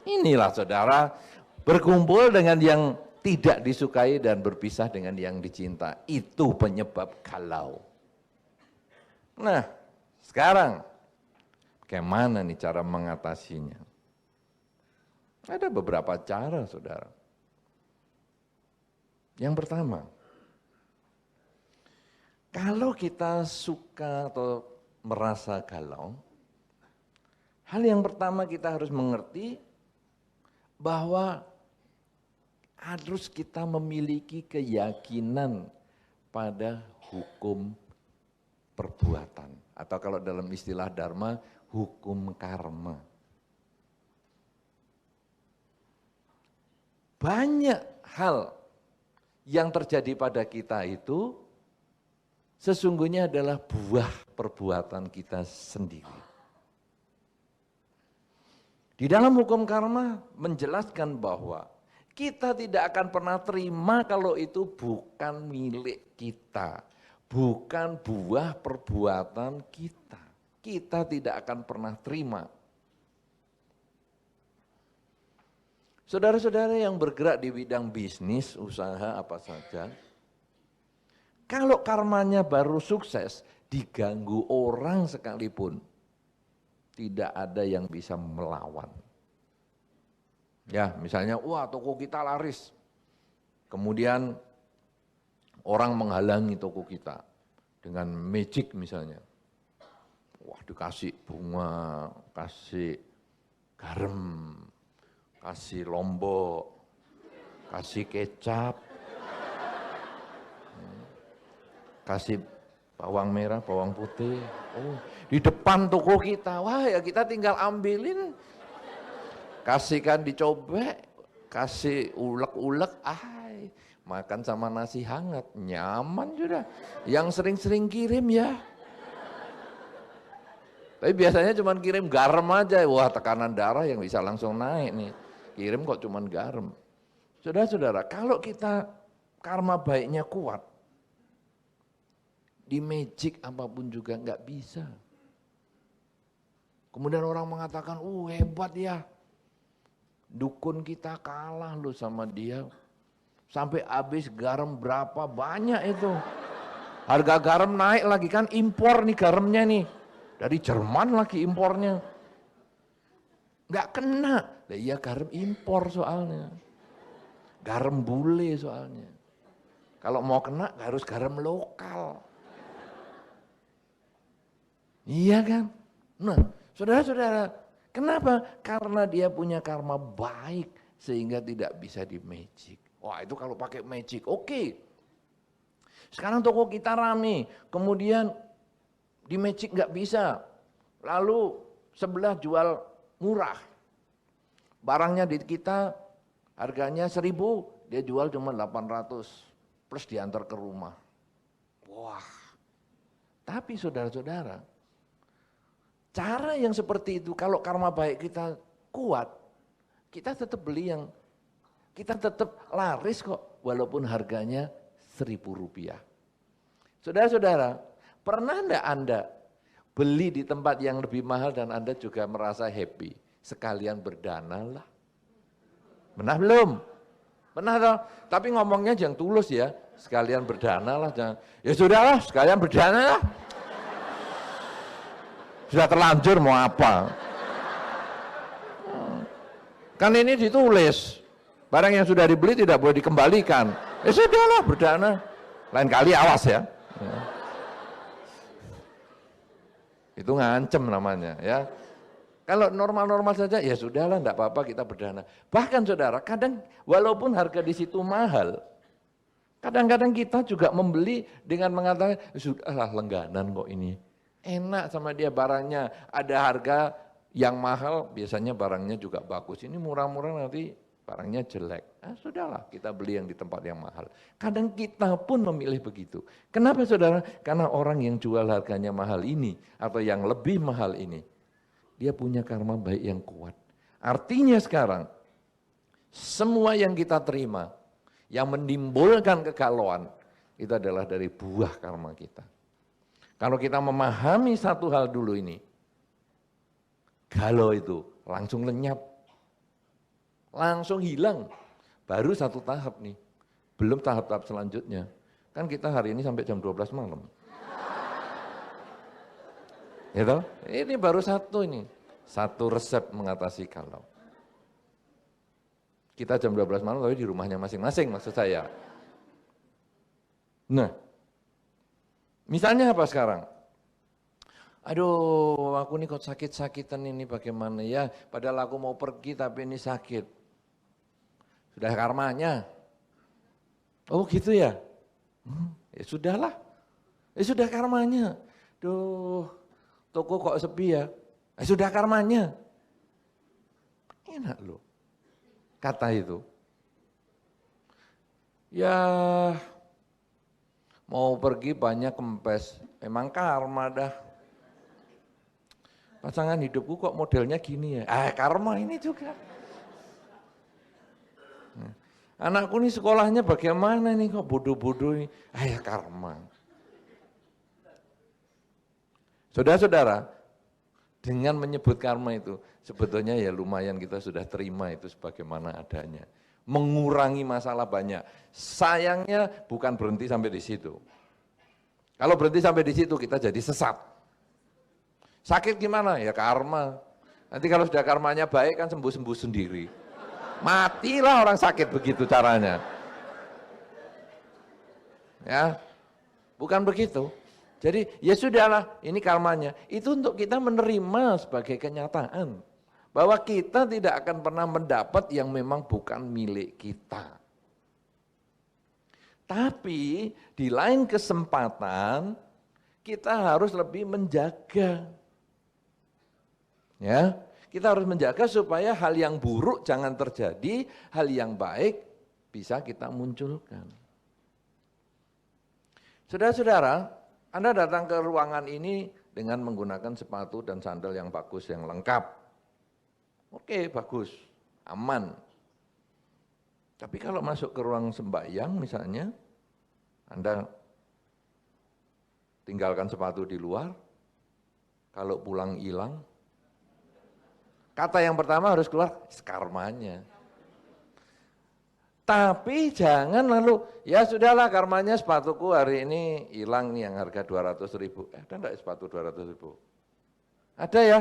Inilah saudara, berkumpul dengan yang tidak disukai dan berpisah dengan yang dicinta. Itu penyebab galau. Nah, sekarang bagaimana nih cara mengatasinya? Ada beberapa cara, saudara. Yang pertama, kalau kita suka atau merasa galau, hal yang pertama kita harus mengerti bahwa harus kita memiliki keyakinan pada hukum perbuatan. Atau kalau dalam istilah Dharma, hukum karma. Banyak hal yang terjadi pada kita itu sesungguhnya adalah buah perbuatan kita sendiri. Di dalam hukum karma menjelaskan bahwa kita tidak akan pernah terima kalau itu bukan milik kita, bukan buah perbuatan kita. Kita tidak akan pernah terima. Saudara-saudara yang bergerak di bidang bisnis, usaha apa saja, kalau karmanya baru sukses, diganggu orang sekalipun, tidak ada yang bisa melawan. Ya, misalnya, wah toko kita laris. Kemudian orang menghalangi toko kita dengan magic misalnya. Wah dikasih bunga, kasih garam, kasih lombok, kasih kecap, kasih bawang merah, bawang putih. Oh, di depan toko kita, wah ya kita tinggal ambilin, kasihkan dicobek, kasih ulek-ulek, makan sama nasi hangat, nyaman sudah. Yang sering-sering kirim ya. Tapi biasanya cuma kirim garam aja, wah tekanan darah yang bisa langsung naik nih. Kirim kok cuma garam. Saudara-saudara, kalau kita karma baiknya kuat, di magic apapun juga nggak bisa. Kemudian orang mengatakan, hebat ya, dukun kita kalah loh sama dia. Sampai habis garam berapa banyak itu. Harga garam naik lagi kan, impor nih garamnya nih. Dari Jerman lagi impornya. Nggak kena. Nah, iya garam impor soalnya. Garam bule soalnya. Kalau mau kena harus garam lokal. Iya kan? Nah, saudara-saudara, kenapa? Karena dia punya karma baik sehingga tidak bisa di magic. Wah itu kalau pakai magic, oke. Sekarang toko kita rame, kemudian di magic nggak bisa. Lalu sebelah jual murah. Barangnya di kita harganya 1.000, dia jual cuma 800 plus diantar ke rumah. Wah. Tapi saudara-saudara, cara yang seperti itu kalau karma baik kita kuat, kita tetap beli yang kita tetap laris kok walaupun harganya 1.000 rupiah. Saudara-saudara, pernah enggak Anda beli di tempat yang lebih mahal dan Anda juga merasa happy? Sekalian berdana lah. Pernah belum? Pernah toh? Tapi ngomongnya jangan tulus ya. Sekalian berdana lah. Jangan. Ya sudahlah, sekalian berdana lah. Sudah terlanjur mau apa? Kan ini ditulis. Barang yang sudah dibeli tidak boleh dikembalikan. Ya sudahlah, berdana. Lain kali awas ya. Itu ngancem namanya ya. Kalau normal-normal saja ya sudahlah enggak apa-apa kita berdana. Bahkan saudara, kadang walaupun harga di situ mahal, kadang-kadang kita juga membeli dengan mengatakan sudahlah lengganan kok ini. Enak sama dia barangnya, ada harga yang mahal, biasanya barangnya juga bagus. Ini murah-murah nanti barangnya jelek. Sudahlah kita beli yang di tempat yang mahal. Kadang kita pun memilih begitu. Kenapa saudara? Karena orang yang jual harganya mahal ini atau yang lebih mahal ini, dia punya karma baik yang kuat. Artinya sekarang, semua yang kita terima, yang menimbulkan kegalauan, itu adalah dari buah karma kita. Kalau kita memahami satu hal dulu ini, galau itu langsung lenyap. langsung hilang. Baru satu tahap nih, belum tahap-tahap selanjutnya. Kan kita hari ini sampai jam 12 malam. Gitu? Ini baru satu ini, satu resep mengatasi galau. Kita jam 12 malam tapi di rumahnya masing-masing maksud saya. Nah, misalnya apa sekarang? Aduh, aku nih kok sakit-sakitan ini bagaimana ya, padahal aku mau pergi tapi ini sakit. Sudah karmanya. Oh gitu ya? Ya sudahlah, ya sudah karmanya. Duh, toko kok sepi ya? Ya sudah karmanya. Enak loh, kata itu. Ya, mau pergi banyak kempes, emang karma dah. Pasangan hidupku kok modelnya gini ya, karma ini juga. Anakku nih sekolahnya bagaimana nih kok bodoh-bodoh ini, ya karma. Saudara-saudara, dengan menyebut karma itu, sebetulnya ya lumayan kita sudah terima itu sebagaimana adanya. Mengurangi masalah banyak. Sayangnya bukan berhenti sampai di situ. Kalau berhenti sampai di situ kita jadi sesat. Sakit gimana? Ya karma. Nanti kalau sudah karmanya baik kan sembuh-sembuh sendiri. Matilah orang sakit begitu caranya. Ya, bukan begitu. Jadi ya sudahlah, ini karmanya. Itu untuk kita menerima sebagai kenyataan. Bahwa kita tidak akan pernah mendapat yang memang bukan milik kita. Tapi di lain kesempatan, kita harus lebih menjaga. Ya, kita harus menjaga supaya hal yang buruk jangan terjadi, hal yang baik bisa kita munculkan. Saudara-saudara, Anda datang ke ruangan ini dengan menggunakan sepatu dan sandal yang bagus, yang lengkap. Oke, bagus, aman. Tapi kalau masuk ke ruang sembahyang misalnya, Anda tinggalkan sepatu di luar, kalau pulang hilang, kata yang pertama harus keluar, karmanya. Tapi jangan lalu, ya sudahlah karmanya sepatuku hari ini hilang nih yang harga 200.000. Ada enggak sepatu 200.000? Ada ya,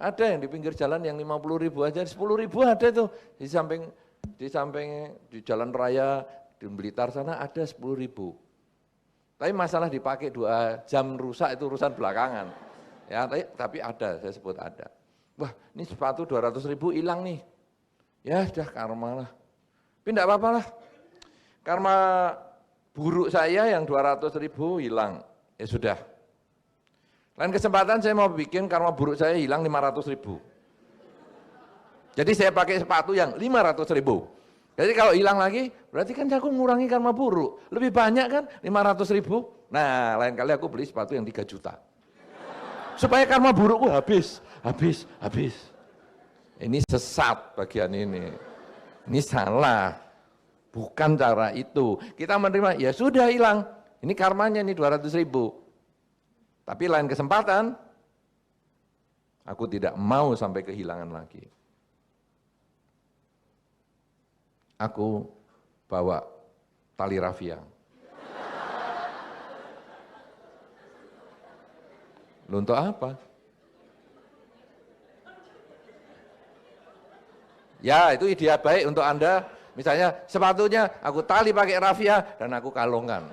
ada yang di pinggir jalan yang 50.000 aja, 10.000 ada tuh. Di samping di jalan raya, di Blitar sana ada 10.000. Tapi masalah dipakai 2 jam rusak itu urusan belakangan. Ya, tapi ada, saya sebut ada. Wah, ini sepatu 200.000 hilang nih. Ya sudah karma lah. Tapi enggak apa-apa lah. Karma buruk saya yang 200.000 hilang. Ya sudah. Lain kesempatan saya mau bikin karma buruk saya hilang 500.000. Jadi saya pakai sepatu yang 500.000. Jadi kalau hilang lagi, berarti kan aku mengurangi karma buruk. Lebih banyak kan 500.000. Nah, lain kali aku beli sepatu yang 3 juta. Supaya karma burukku habis. Ini sesat bagian ini. Ini salah. Bukan cara itu. Kita menerima, ya sudah hilang. Ini karmanya nih 200.000. Tapi lain kesempatan, aku tidak mau sampai kehilangan lagi. Aku bawa tali rafia. Loh, untuk apa? Ya, itu ide baik untuk Anda. Misalnya sepatunya aku tali pakai rafia dan aku kalungkan.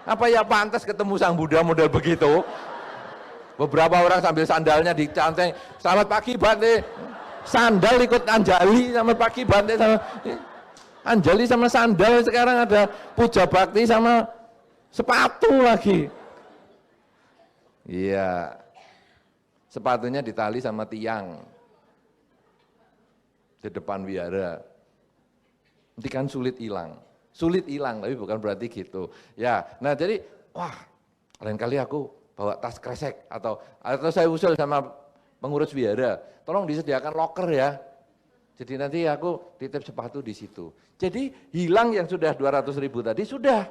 Apa ya pantas ketemu sang Buddha model begitu? Beberapa orang sambil sandalnya dicanteng, selamat pagi Bante. Sandal ikut Anjali, selamat pagi Bante sama Anjali sama sandal. Sekarang ada puja bakti sama sepatu lagi. Iya, sepatunya ditali sama tiang di depan wihara. Nanti kan sulit hilang, tapi bukan berarti gitu. Ya, nah jadi, wah, lain kali aku bawa tas kresek atau saya usul sama pengurus wihara, tolong disediakan loker ya. Jadi nanti aku titip sepatu di situ. Jadi hilang yang sudah 200.000 tadi sudah.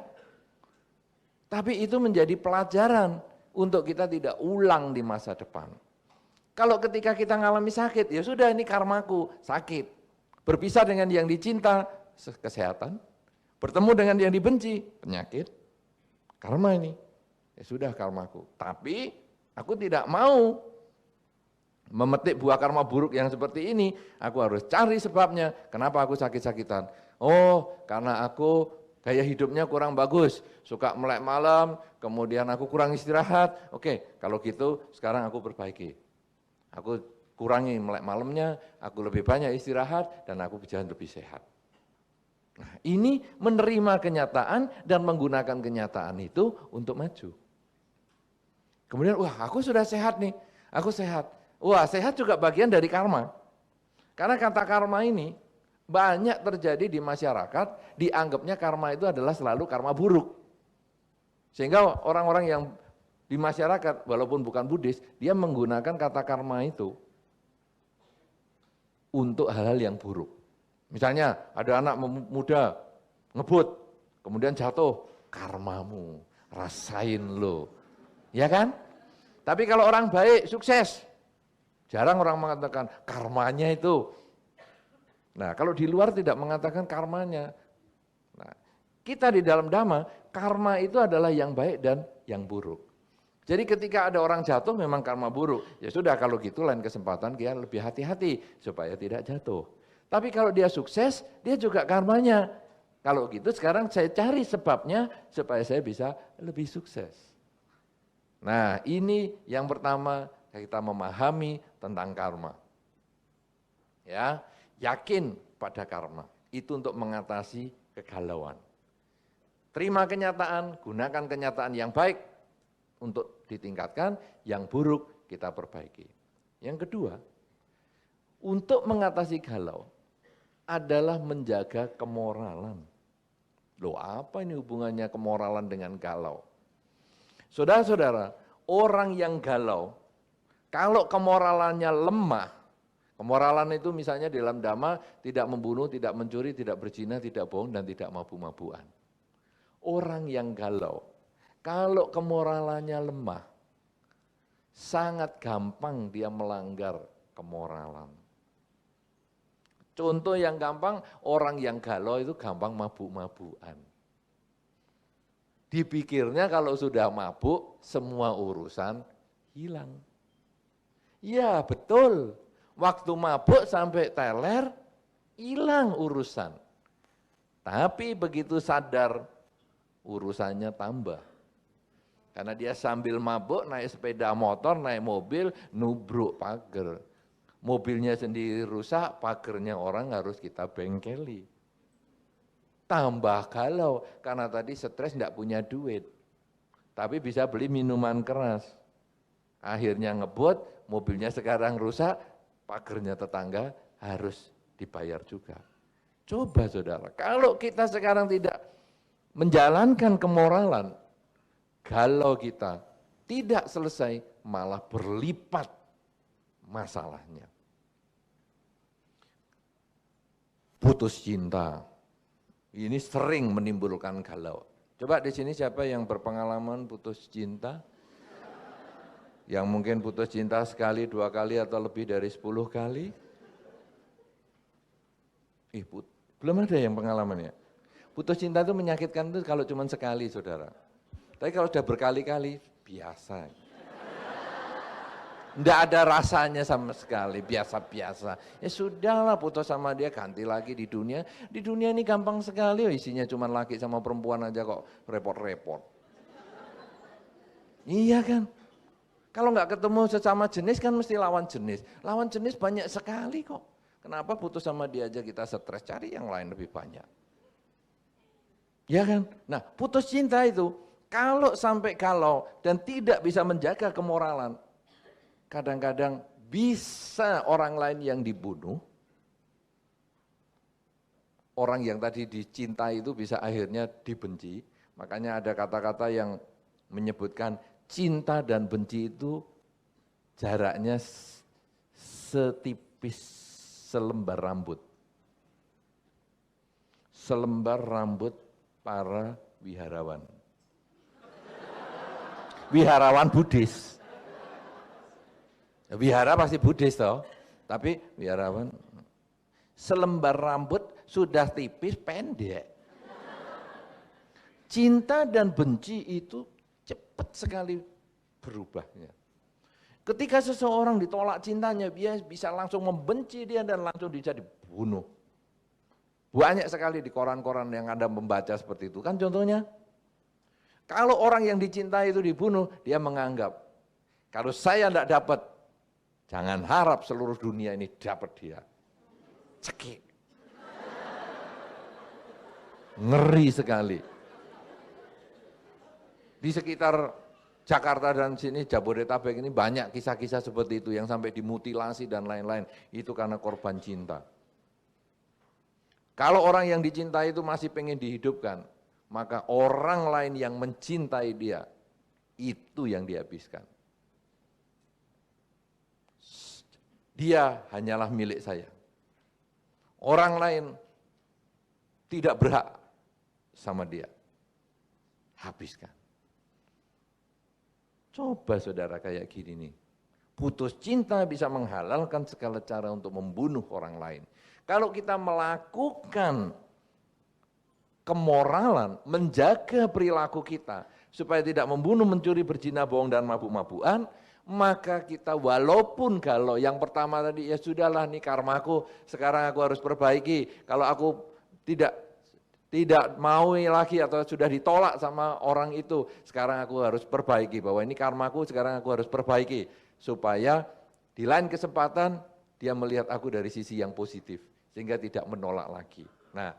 Tapi itu menjadi pelajaran untuk kita tidak ulang di masa depan. Kalau ketika kita ngalami sakit, ya sudah ini karmaku, sakit. Berpisah dengan yang dicinta, kesehatan. Bertemu dengan yang dibenci, penyakit. Karma ini. Ya sudah karmaku. Tapi aku tidak mau memetik buah karma buruk yang seperti ini. Aku harus cari sebabnya. Kenapa aku sakit-sakitan? Oh, karena aku gaya hidupnya kurang bagus. Suka melek malam, kemudian aku kurang istirahat. Oke, kalau gitu sekarang aku perbaiki. Aku kurangi melek malamnya, aku lebih banyak istirahat, dan aku bisa lebih sehat. Nah, ini menerima kenyataan dan menggunakan kenyataan itu untuk maju. Kemudian, wah aku sudah sehat nih, aku sehat. Wah sehat juga bagian dari karma. Karena kata karma ini banyak terjadi di masyarakat, dianggapnya karma itu adalah selalu karma buruk. Sehingga orang-orang yang di masyarakat, walaupun bukan Buddhis, dia menggunakan kata karma itu untuk hal-hal yang buruk. Misalnya ada anak muda ngebut, kemudian jatuh, karmamu, rasain lo. Ya kan? Tapi kalau orang baik, sukses, jarang orang mengatakan karmanya itu. Nah kalau di luar tidak mengatakan karmanya. Nah, kita di dalam Dhamma, karma itu adalah yang baik dan yang buruk. Jadi ketika ada orang jatuh memang karma buruk. Ya sudah kalau gitu lain kesempatan dia lebih hati-hati supaya tidak jatuh. Tapi kalau dia sukses, dia juga karmanya. Kalau gitu sekarang saya cari sebabnya supaya saya bisa lebih sukses. Nah ini yang pertama kita memahami tentang karma. Ya, yakin pada karma. Itu untuk mengatasi kegalauan. Terima kenyataan, gunakan kenyataan yang baik untuk ditingkatkan, yang buruk kita perbaiki. Yang kedua, untuk mengatasi galau adalah menjaga kemoralan. Loh apa ini hubungannya kemoralan dengan galau? Saudara-saudara, orang yang galau, kalau kemoralannya lemah, kemoralan itu misalnya dalam Dhamma tidak membunuh, tidak mencuri, tidak berzina, tidak bohong, dan tidak mabuk-mabukan. Orang yang galau, kalau kemoralannya lemah, sangat gampang dia melanggar kemoralan. Contoh yang gampang, orang yang galau itu gampang mabuk-mabukan. Dipikirnya kalau sudah mabuk, semua urusan hilang. Ya betul, waktu mabuk sampai teler, hilang urusan. Tapi begitu sadar, urusannya tambah. Karena dia sambil mabuk, naik sepeda motor, naik mobil, nubruk pagar. Mobilnya sendiri rusak, pagernya orang harus kita bengkeli. Tambah galau, karena tadi stres tidak punya duit. Tapi bisa beli minuman keras. Akhirnya ngebut, mobilnya sekarang rusak, pagernya tetangga harus dibayar juga. Coba saudara, kalau kita sekarang tidak menjalankan kemoralan, galau kita tidak selesai, malah berlipat masalahnya. Putus cinta, ini sering menimbulkan galau. Coba di sini siapa yang berpengalaman putus cinta? Yang mungkin putus cinta sekali, 2 kali, atau lebih dari 10 kali? Belum ada yang pengalamannya. Putus cinta itu menyakitkan itu kalau cuma sekali, saudara. Tapi kalau sudah berkali-kali, biasa. Tidak ada rasanya sama sekali, biasa-biasa. Ya sudahlah putus sama dia, ganti lagi di dunia. Di dunia ini gampang sekali, isinya cuma laki sama perempuan aja kok repot-repot. Iya kan? Kalau nggak ketemu sesama jenis kan mesti lawan jenis. Lawan jenis banyak sekali kok. Kenapa putus sama dia aja kita stres, cari yang lain lebih banyak. Ya kan? Nah putus cinta itu, kalau sampai galau dan tidak bisa menjaga kemoralan, kadang-kadang bisa orang lain yang dibunuh, orang yang tadi dicintai itu bisa akhirnya dibenci. Makanya ada kata-kata yang menyebutkan cinta dan benci itu jaraknya setipis selembar rambut. Selembar rambut para wiharawan. Wiharawan Buddhis. Wihara pasti Buddhis toh, tapi wiharawan. selembar rambut sudah tipis pendek. Cinta dan benci itu cepat sekali berubahnya. Ketika seseorang ditolak cintanya, dia bisa langsung membenci dia dan langsung bisa dibunuh. Banyak sekali di koran-koran yang Anda membaca seperti itu. Kan contohnya, kalau orang yang dicintai itu dibunuh, dia menganggap, kalau saya tidak dapat, jangan harap seluruh dunia ini dapat dia. Cekik. Ngeri sekali. Di sekitar Jakarta dan sini, Jabodetabek ini banyak kisah-kisah seperti itu yang sampai dimutilasi dan lain-lain. Itu karena korban cinta. Kalau orang yang dicintai itu masih pengen dihidupkan, maka orang lain yang mencintai dia, itu yang dihabiskan. Dia hanyalah milik saya. Orang lain tidak berhak sama dia. Habiskan. Coba saudara kayak gini nih. Putus cinta bisa menghalalkan segala cara untuk membunuh orang lain. Kalau kita melakukan kemoralan, menjaga perilaku kita, supaya tidak membunuh, mencuri, berzina, bohong, dan mabuk-mabukan, maka kita walaupun kalau yang pertama tadi, ya sudahlah nih karmaku, sekarang aku harus perbaiki. Kalau aku tidak mau lagi atau sudah ditolak sama orang itu, sekarang aku harus perbaiki, bahwa ini karmaku, sekarang aku harus perbaiki, supaya di lain kesempatan dia melihat aku dari sisi yang positif, sehingga tidak menolak lagi. Nah,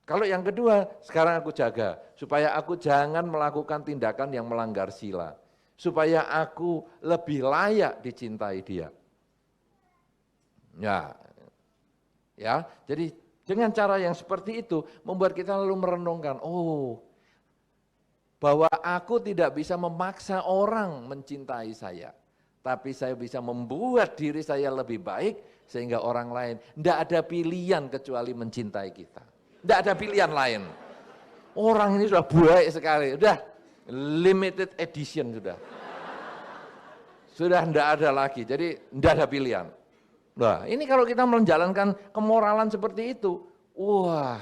kalau yang kedua, sekarang aku jaga, supaya aku jangan melakukan tindakan yang melanggar sila, supaya aku lebih layak dicintai dia. Ya, jadi dengan cara yang seperti itu, membuat kita lalu merenungkan, bahwa aku tidak bisa memaksa orang mencintai saya, tapi saya bisa membuat diri saya lebih baik, sehingga orang lain, tidak ada pilihan kecuali mencintai kita. Tidak ada pilihan lain. Orang ini sudah baik sekali, sudah limited edition sudah. Sudah tidak ada lagi, jadi tidak ada pilihan. Nah, ini kalau kita menjalankan kemoralan seperti itu, wah,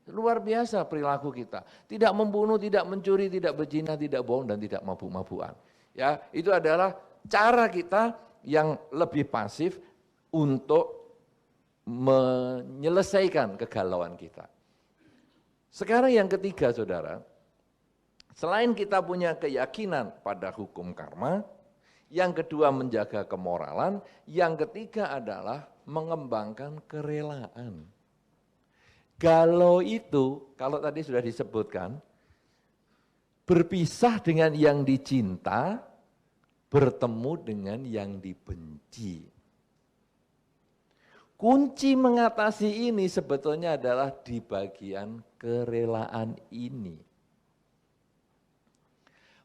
luar biasa perilaku kita. Tidak membunuh, tidak mencuri, tidak berzina, tidak bohong, dan tidak mabuk-mabukan. Ya, itu adalah cara kita yang lebih pasif untuk menyelesaikan kegalauan kita. Sekarang yang ketiga, saudara, selain kita punya keyakinan pada hukum karma, yang kedua menjaga kemoralan, yang ketiga adalah mengembangkan kerelaan. Galau itu, kalau tadi sudah disebutkan, berpisah dengan yang dicinta, bertemu dengan yang dibenci. Kunci mengatasi ini sebetulnya adalah di bagian kerelaan ini.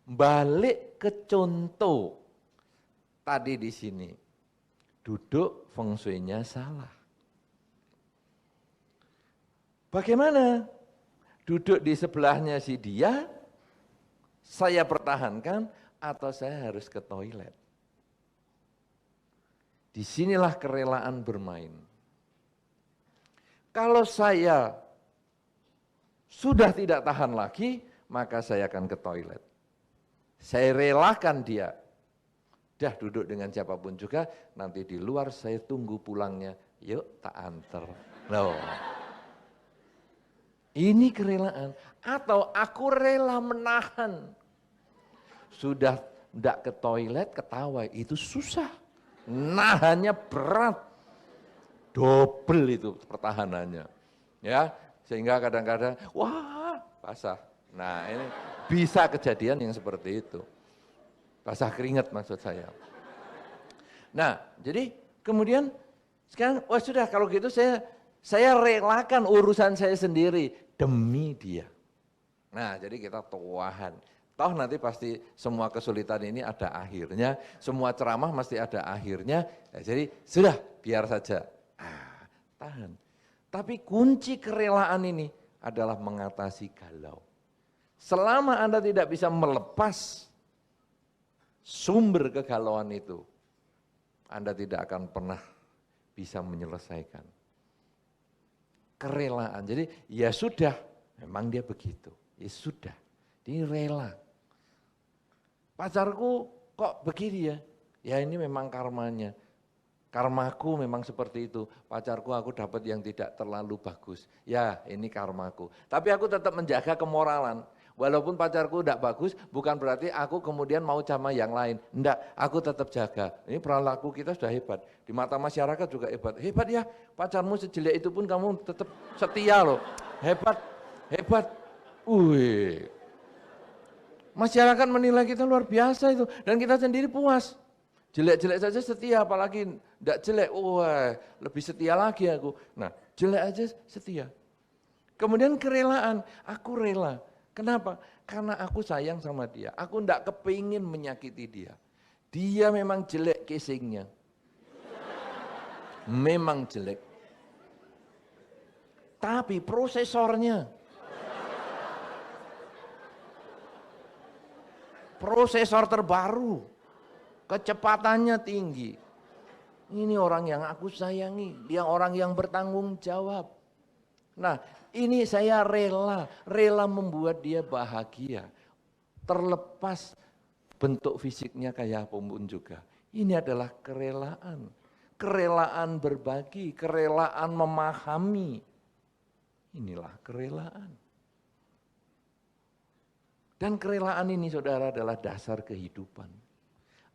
Balik ke contoh tadi di sini, duduk feng shui-nya salah. Bagaimana? Duduk di sebelahnya si dia, saya pertahankan atau saya harus ke toilet? Disinilah kerelaan bermain. Kalau saya sudah tidak tahan lagi, maka saya akan ke toilet. Saya relakan dia. Dah duduk dengan siapapun juga, nanti di luar saya tunggu pulangnya. Yuk tak anter. Loh. Ini kerelaan. Atau aku rela menahan. Sudah tidak ke toilet, ketawa. Itu susah. Nahannya berat. Double itu pertahanannya. Ya, sehingga kadang-kadang, wah basah. Nah ini bisa kejadian yang seperti itu. Basah keringat maksud saya. Nah, jadi kemudian sekarang, wah sudah kalau gitu saya relakan urusan saya sendiri demi dia. Nah, jadi kita tuahan. Toh nanti pasti semua kesulitan ini ada akhirnya, semua ceramah mesti ada akhirnya. Ya, jadi sudah biar saja. Tahan. Tapi kunci kerelaan ini adalah mengatasi galau. Selama Anda tidak bisa melepas sumber kegalauan itu, Anda tidak akan pernah bisa menyelesaikan. kerelaan. Jadi ya sudah, memang dia begitu. Ya sudah, dia rela. Pacarku kok begini ya? Ya ini memang karmanya. Karmaku memang seperti itu. Pacarku aku dapat yang tidak terlalu bagus. Ya ini karmaku. Tapi aku tetap menjaga kemoralan. Walaupun pacarku tidak bagus, bukan berarti aku kemudian mau sama yang lain. Enggak, aku tetap jaga. Ini perilaku kita sudah hebat. Di mata masyarakat juga hebat. Hebat ya, pacarmu sejelek itu pun kamu tetap setia loh. Hebat, hebat. Wih. Masyarakat menilai kita luar biasa itu. Dan kita sendiri puas. Jelek-jelek saja setia, apalagi tidak jelek. Wah, lebih setia lagi aku. Nah, jelek aja setia. Kemudian kerelaan, aku rela. Kenapa? Karena aku sayang sama dia. Aku tidak kepingin menyakiti dia. Dia memang jelek casingnya. Memang jelek. Tapi prosesornya. Prosesor terbaru. Kecepatannya tinggi. Ini orang yang aku sayangi. Dia orang yang bertanggung jawab. Nah, ini saya rela membuat dia bahagia. Terlepas bentuk fisiknya kayak apapun juga. Ini adalah kerelaan. Kerelaan berbagi, kerelaan memahami. Inilah kerelaan. Dan kerelaan ini saudara adalah dasar kehidupan.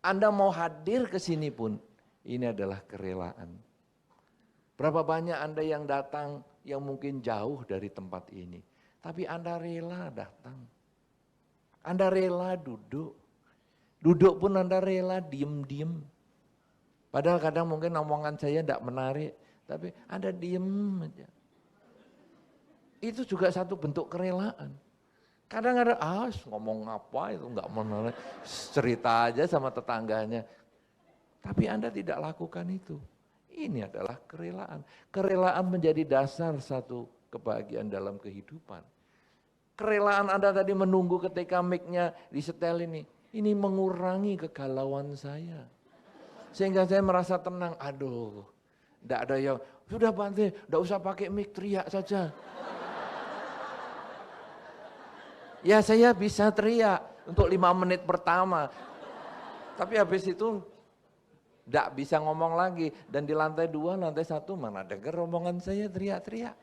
Anda mau hadir ke sini pun, ini adalah kerelaan. Berapa banyak Anda yang datang yang mungkin jauh dari tempat ini. Tapi Anda rela datang. Anda rela duduk. Duduk pun Anda rela diem-diem. Padahal kadang mungkin omongan saya tidak menarik. Tapi Anda diem aja. Itu juga satu bentuk kerelaan. Kadang ada, ngomong apa itu enggak menarik. Cerita aja sama tetangganya. Tapi Anda tidak lakukan itu. Ini adalah kerelaan. Kerelaan menjadi dasar satu kebahagiaan dalam kehidupan. Kerelaan Anda tadi menunggu ketika mic-nya disetel ini mengurangi kegalauan saya. Sehingga saya merasa tenang, aduh, enggak ada yang, sudah Bante, enggak usah pakai mic, teriak saja. Ya saya bisa teriak untuk 5 menit pertama. Tapi habis itu tidak bisa ngomong lagi. Dan di lantai 2, lantai 1 mana dengar omongan saya teriak-teriak.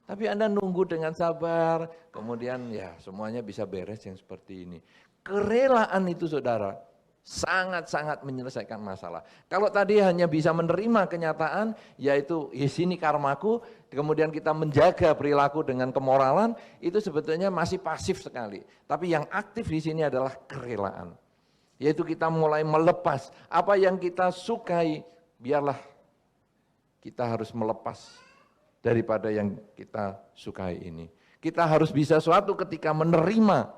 Tapi Anda nunggu dengan sabar, kemudian ya semuanya bisa beres yang seperti ini. Kerelaan itu saudara, sangat-sangat menyelesaikan masalah. Kalau tadi hanya bisa menerima kenyataan, yaitu di sini karmaku, kemudian kita menjaga perilaku dengan kemoralan, itu sebetulnya masih pasif sekali. Tapi yang aktif di sini adalah kerelaan. Yaitu kita mulai melepas apa yang kita sukai, biarlah kita harus melepas daripada yang kita sukai ini. Kita harus bisa suatu ketika menerima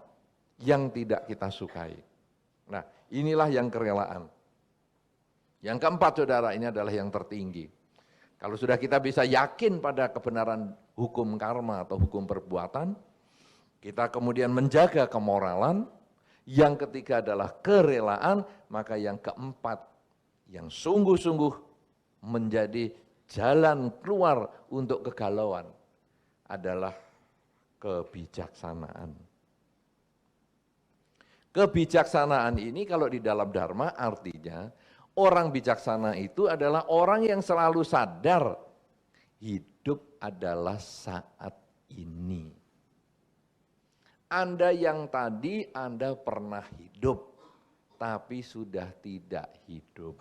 yang tidak kita sukai. Nah, inilah yang kerelaan. Yang keempat saudara, ini adalah yang tertinggi. Kalau sudah kita bisa yakin pada kebenaran hukum karma atau hukum perbuatan, kita kemudian menjaga kemoralan. Yang ketiga adalah kerelaan, maka yang keempat yang sungguh-sungguh menjadi jalan keluar untuk kegalauan adalah kebijaksanaan. Kebijaksanaan ini kalau di dalam Dharma artinya orang bijaksana itu adalah orang yang selalu sadar hidup adalah saat ini. Anda yang tadi Anda pernah hidup, tapi sudah tidak hidup.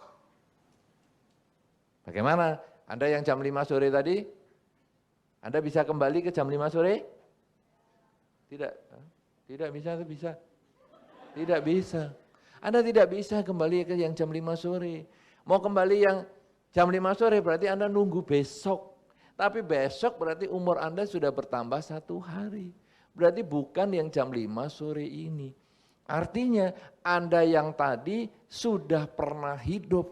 Bagaimana? Anda yang jam 5 sore tadi, Anda bisa kembali ke jam 5 sore? Tidak, tidak bisa, bisa. Tidak bisa. Anda tidak bisa kembali ke yang jam 5 sore. Mau kembali yang jam 5 sore berarti Anda nunggu besok. Tapi besok berarti umur Anda sudah bertambah 1 hari. Berarti bukan yang jam 5 sore ini. Artinya Anda yang tadi sudah pernah hidup,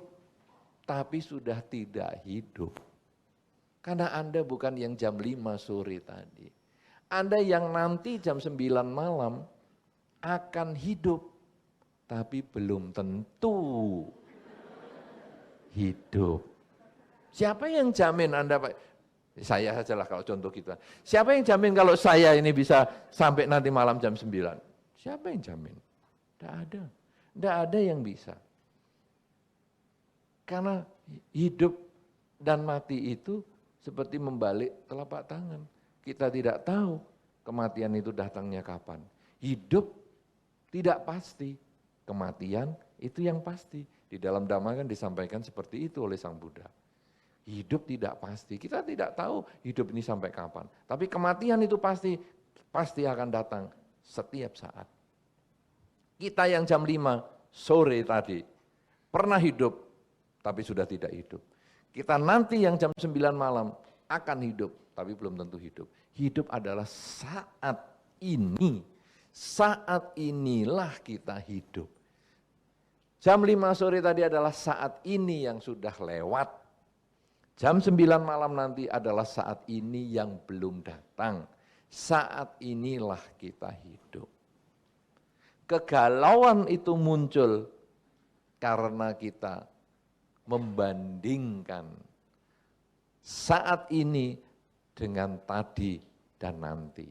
tapi sudah tidak hidup. Karena Anda bukan yang jam 5 sore tadi. Anda yang nanti jam 9 malam akan hidup, tapi belum tentu hidup. Siapa yang jamin Anda, Pak? Saya sajalah kalau contoh kita. Siapa yang jamin kalau saya ini bisa sampai nanti malam jam 9? Siapa yang jamin? Tidak ada. Tidak ada yang bisa. Karena hidup dan mati itu seperti membalik telapak tangan. Kita tidak tahu kematian itu datangnya kapan. Hidup tidak pasti. Kematian itu yang pasti. Di dalam Dhamma kan disampaikan seperti itu oleh Sang Buddha. Hidup tidak pasti, kita tidak tahu hidup ini sampai kapan. Tapi kematian itu pasti akan datang setiap saat. Kita yang jam 5 sore tadi, pernah hidup, tapi sudah tidak hidup. Kita nanti yang jam 9 malam akan hidup, tapi belum tentu hidup. Hidup adalah saat ini, saat inilah kita hidup. Jam 5 sore tadi adalah saat ini yang sudah lewat. Jam 9 malam nanti adalah saat ini yang belum datang. Saat inilah kita hidup. Kegalauan itu muncul karena kita membandingkan saat ini dengan tadi dan nanti.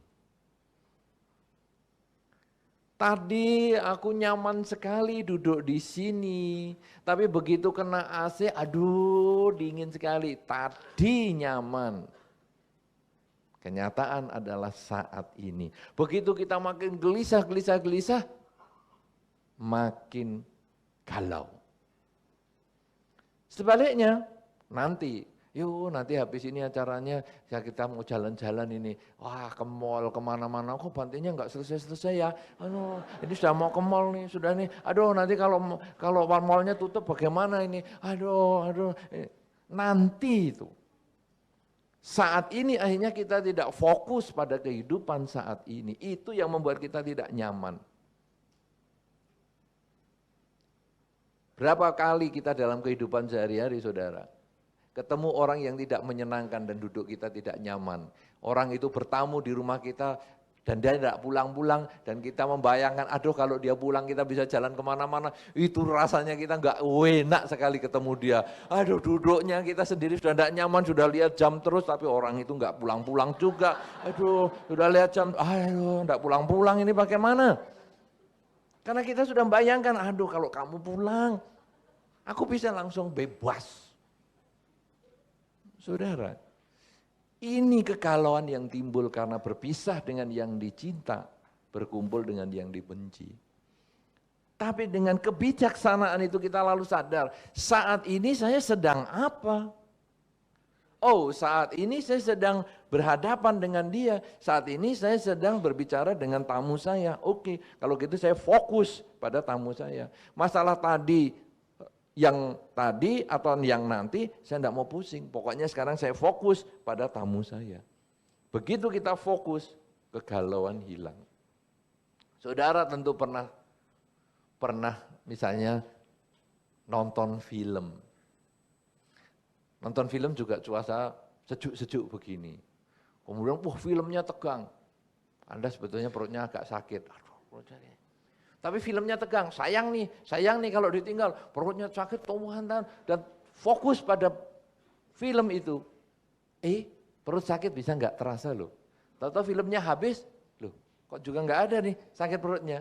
Tadi aku nyaman sekali duduk di sini, tapi begitu kena AC, aduh dingin sekali. Tadi nyaman. Kenyataan adalah saat ini. Begitu kita makin gelisah, makin galau. Sebaliknya, nanti habis ini acaranya, ya kita mau jalan-jalan ini, wah ke mall kemana-mana, kok bantainya nggak selesai-selesai ya, aduh ini sudah mau ke mall nih, sudah nih, aduh nanti kalau mallnya tutup bagaimana ini, aduh, nanti itu. Saat ini akhirnya kita tidak fokus pada kehidupan saat ini, itu yang membuat kita tidak nyaman. Berapa kali kita dalam kehidupan sehari-hari saudara, ketemu orang yang tidak menyenangkan dan duduk kita tidak nyaman. Orang itu bertamu di rumah kita dan dia tidak pulang-pulang dan kita membayangkan, aduh kalau dia pulang kita bisa jalan kemana-mana. Itu rasanya kita nggak enak sekali ketemu dia. Aduh duduknya kita sendiri sudah tidak nyaman, sudah lihat jam terus tapi orang itu nggak pulang-pulang juga. Aduh sudah lihat jam, aduh nggak pulang-pulang ini bagaimana? Karena kita sudah membayangkan, aduh kalau kamu pulang, aku bisa langsung bebas. Saudara, ini kegalauan yang timbul karena berpisah dengan yang dicinta, berkumpul dengan yang dibenci. Tapi dengan kebijaksanaan itu kita lalu sadar, saat ini saya sedang apa? Oh, saat ini saya sedang berhadapan dengan dia, saat ini saya sedang berbicara dengan tamu saya. Oke, kalau gitu saya fokus pada tamu saya. Masalah tadi, yang tadi atau yang nanti saya tidak mau pusing, pokoknya sekarang saya fokus pada tamu saya. Begitu kita fokus, kegalauan hilang. Saudara tentu pernah misalnya nonton film. Nonton film juga cuaca sejuk-sejuk begini. Kemudian filmnya tegang. Anda sebetulnya perutnya agak sakit. Aduh, perutnya tapi filmnya tegang, sayang nih kalau ditinggal, perutnya sakit, tumbuhan dan fokus pada film itu. Perut sakit bisa nggak terasa loh. Tahu-tahu filmnya habis, loh kok juga nggak ada nih sakit perutnya.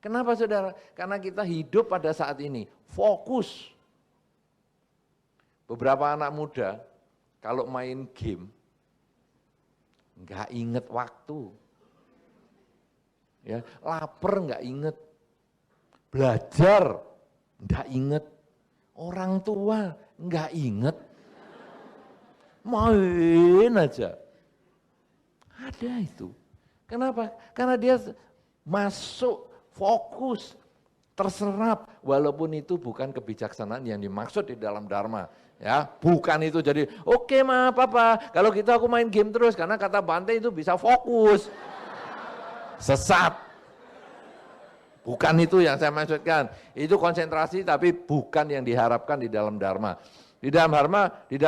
Kenapa saudara? Karena kita hidup pada saat ini, fokus. Beberapa anak muda kalau main game, nggak inget waktu. Ya, lapar nggak inget. Belajar, enggak inget. Orang tua, enggak inget. Main aja. Ada itu. Kenapa? Karena dia masuk, fokus, terserap. Walaupun itu bukan kebijaksanaan yang dimaksud di dalam Dharma. Ya, bukan itu jadi, oke ma, papa, kalau gitu aku main game terus. Karena kata Bante itu bisa fokus. Sesat. Bukan itu yang saya maksudkan. Itu konsentrasi tapi bukan yang diharapkan di dalam Dharma. Di dalam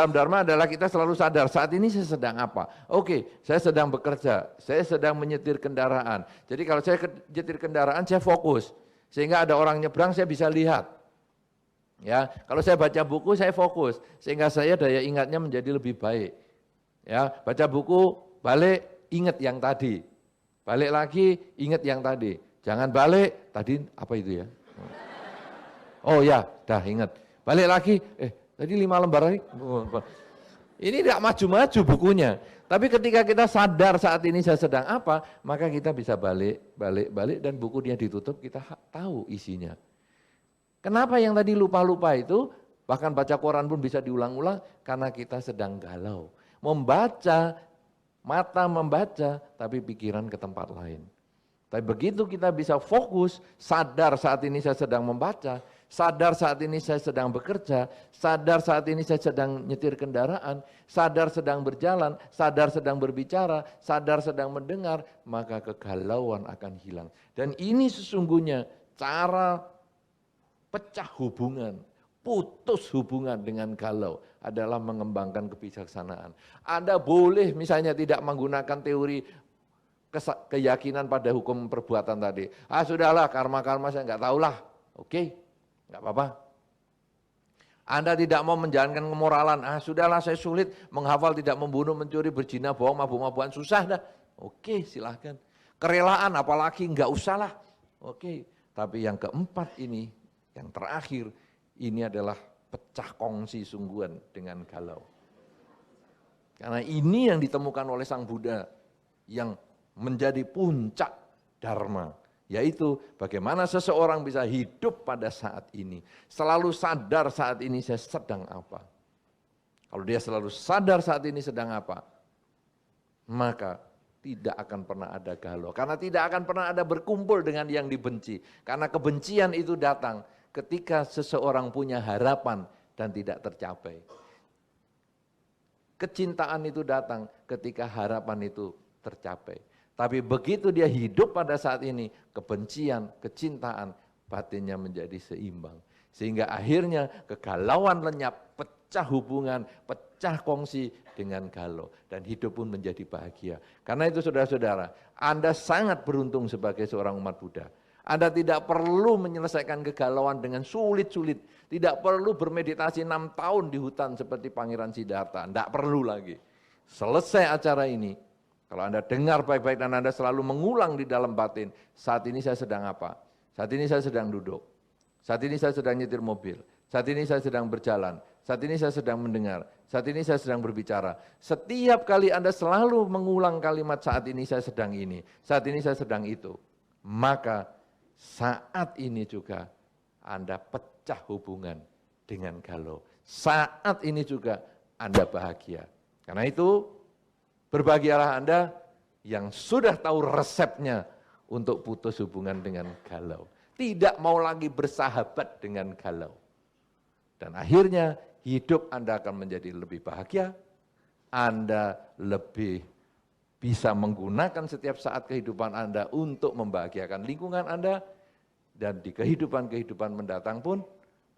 Dharma adalah kita selalu sadar saat ini saya sedang apa. Oke, saya sedang bekerja, saya sedang menyetir kendaraan. Jadi kalau saya menyetir kendaraan saya fokus. Sehingga ada orang nyebrang saya bisa lihat. Ya, kalau saya baca buku saya fokus sehingga saya daya ingatnya menjadi lebih baik. Ya, baca buku, balik, ingat yang tadi. Balik lagi, ingat yang tadi. Jangan balik, tadi apa itu ya? Oh ya, dah ingat. Balik lagi, tadi 5 lembar lagi. Ini tidak maju-maju bukunya. Tapi ketika kita sadar saat ini saya sedang apa, maka kita bisa balik, dan buku dia ditutup, kita tahu isinya. Kenapa yang tadi lupa-lupa itu, bahkan baca koran pun bisa diulang-ulang, karena kita sedang galau. Membaca, mata membaca, tapi pikiran ke tempat lain. Tapi begitu kita bisa fokus, sadar saat ini saya sedang membaca, sadar saat ini saya sedang bekerja, sadar saat ini saya sedang nyetir kendaraan, sadar sedang berjalan, sadar sedang berbicara, sadar sedang mendengar, maka kegalauan akan hilang. Dan ini sesungguhnya cara pecah hubungan, putus hubungan dengan galau adalah mengembangkan kebijaksanaan. Anda boleh misalnya tidak menggunakan teori keyakinan pada hukum perbuatan tadi. Sudahlah, karma-karma saya nggak tahulah. Oke, nggak apa-apa. Anda tidak mau menjalankan kemoralan. Sudahlah, saya sulit menghafal, tidak membunuh, mencuri, berzina, bohong, mabuk-mabukan, susah dah. Oke, silahkan. Kerelaan, apalagi nggak usahlah. Oke, tapi yang keempat ini, yang terakhir, ini adalah pecah kongsi sungguhan dengan galau. Karena ini yang ditemukan oleh Sang Buddha, yang menjadi puncak dharma, yaitu bagaimana seseorang bisa hidup pada saat ini, selalu sadar saat ini saya sedang apa. Kalau dia selalu sadar saat ini sedang apa, maka tidak akan pernah ada galau, karena tidak akan pernah ada berkumpul dengan yang dibenci, karena kebencian itu datang ketika seseorang punya harapan dan tidak tercapai. Kecintaan itu datang ketika harapan itu tercapai. Tapi begitu dia hidup pada saat ini, kebencian, kecintaan, batinnya menjadi seimbang. Sehingga akhirnya kegalauan lenyap, pecah hubungan, pecah kongsi dengan galau. Dan hidup pun menjadi bahagia. Karena itu saudara-saudara, Anda sangat beruntung sebagai seorang umat Buddha. Anda tidak perlu menyelesaikan kegalauan dengan sulit-sulit. Tidak perlu bermeditasi 6 tahun di hutan seperti Pangeran Siddhartha. Tidak perlu lagi. Selesai acara ini, kalau Anda dengar baik-baik dan Anda selalu mengulang di dalam batin, saat ini saya sedang apa? Saat ini saya sedang duduk. Saat ini saya sedang nyetir mobil. Saat ini saya sedang berjalan. Saat ini saya sedang mendengar. Saat ini saya sedang berbicara. Setiap kali Anda selalu mengulang kalimat saat ini saya sedang ini. Saat ini saya sedang itu. Maka saat ini juga Anda pecah hubungan dengan galau. Saat ini juga Anda bahagia. Karena itu, berbahagialah Anda yang sudah tahu resepnya untuk putus hubungan dengan galau. Tidak mau lagi bersahabat dengan galau. Dan akhirnya hidup Anda akan menjadi lebih bahagia. Anda lebih bisa menggunakan setiap saat kehidupan Anda untuk membahagiakan lingkungan Anda. Dan di kehidupan-kehidupan mendatang pun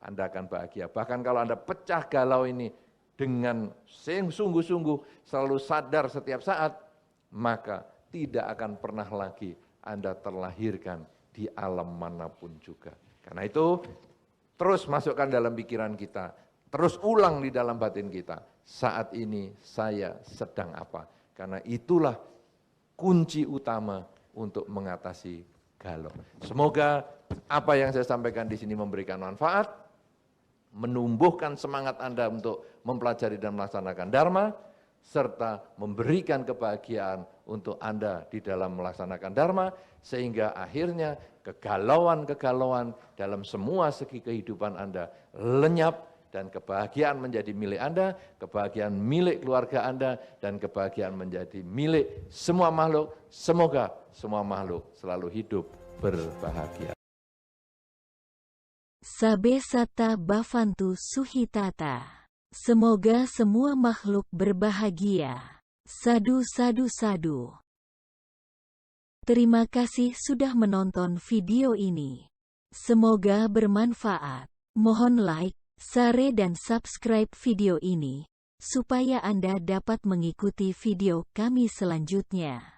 Anda akan bahagia. Bahkan kalau Anda pecah galau ini, dengan sungguh-sungguh selalu sadar setiap saat, maka tidak akan pernah lagi Anda terlahirkan di alam manapun juga. Karena itu, terus masukkan dalam pikiran kita, terus ulang di dalam batin kita, saat ini saya sedang apa. Karena itulah kunci utama untuk mengatasi galau. Semoga apa yang saya sampaikan di sini memberikan manfaat, menumbuhkan semangat Anda untuk mempelajari dan melaksanakan Dharma, serta memberikan kebahagiaan untuk Anda di dalam melaksanakan Dharma, sehingga akhirnya kegalauan-kegalauan dalam semua segi kehidupan Anda lenyap, dan kebahagiaan menjadi milik Anda, kebahagiaan milik keluarga Anda, dan kebahagiaan menjadi milik semua makhluk. Semoga semua makhluk selalu hidup berbahagia. Sabe Sata Bhavantu Suhitata. Semoga semua makhluk berbahagia. Sadu sadu sadu. Terima kasih sudah menonton video ini. Semoga bermanfaat. Mohon like, share dan subscribe video ini, supaya Anda dapat mengikuti video kami selanjutnya.